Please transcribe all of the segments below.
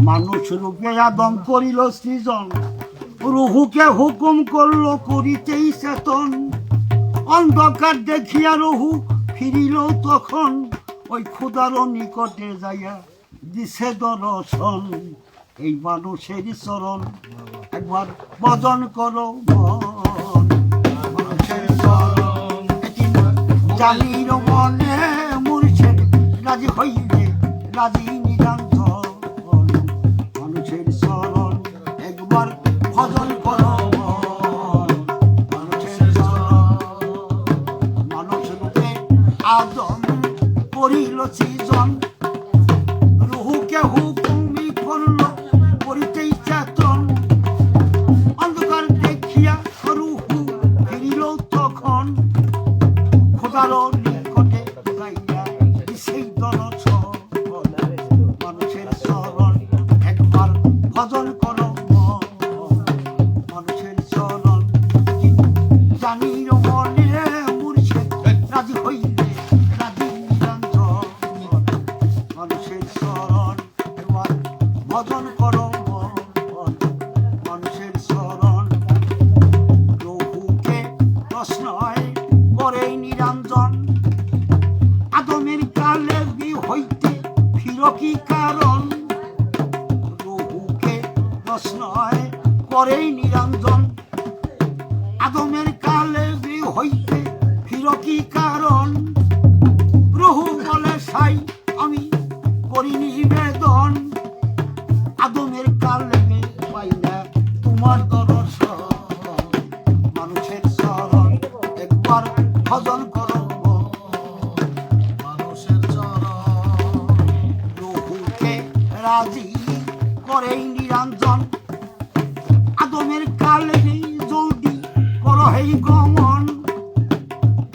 মানুষ রূপে আদম করিল সৃজন, রুহুকে হুকুম করলো করিতেই চেতন। অন্ধকার দেখিয়া রুহু ফিরিল তখন, ওই ক্ষুধারও নিকটে যাইয়া দিছে দর্শন। এই মানুষের চরণ একবার ভজন করো মন। মানুষের চরণ জানির মনে মুর্শিদ রাজি হইলে রাজি নিরন্তর। মানুষের চরণ একবার ভজন করো মন। মানুষের চরণ মানুষ রূপে আদম করিল সৃজন, রুহুকে হুকুমি করল করিতেই চেতন। অন্ধকার দেখিয়া রুহু ফিরিল তখন, খোদারও নিকটে যাইয়া সেই দর্শন। মানুষের চরণ একবার ভজন করো মন। মানুষের চরণ জানির মনে মুর্শিদ রাজি হইলে রাজি নিরন্তর। মানুষের চরণ একবার ভজন করো মন। মানুষের চরণ রঘুকে প্রশ্নয় করে নিরঞ্জন। আদমের কালে বি হইতে ফির কি কারণ? রঘুকে প্রশ্নয় করে নিরঞ্জন। আদমের কালে বি হইতে ফির কি কারণ? রঘু বলে সাই আমি করি নিবেদন। আদমের কালে পাই না তোমার দর্শন। মানুষের চরণ একবার ভজন করো মন। মানুষের চরণ রঘুকে রাজি করে নিরঞ্জন। আদমের কালে জলদি করো হেই গমন।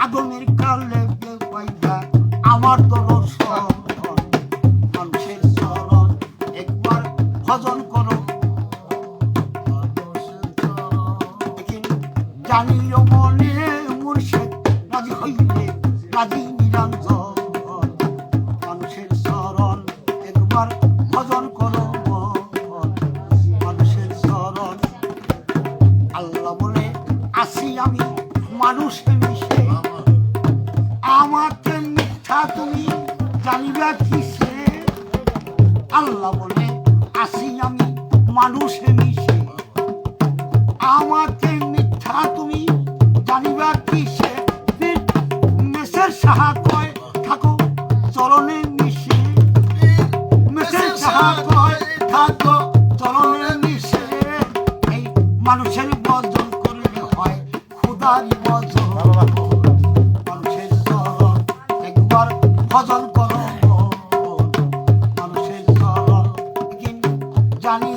আদমের কালে পাইবা আমার দর্শন। মানুষের চরণ একবার ভজন করো। জানিও মনে মুর্শিদ রাজি হইলে রাজি নিরঞ্জন। মানুষের চরণ একবার ভজন করো মন। মানুষের চরণ আল্লাহ বলে আসি আমি মানুষ মিশে, আমাকে মিথ্যা তুমি জানিবা কিসে? আল্লাহ বলে আসি আমি মানুষ মিশে, আমাকে মিথ্যা তুমি জানিবা কিসে? মেসের সাহা কয় থাকো চরণে মিশে। মেসের সাহা কয় থাকো চরণে মিশে। এই মানুষের বজন করলে হয় খুদারি বজন। মানুষের চরণ একবার ভজন করো। মানুষের চরণ জানি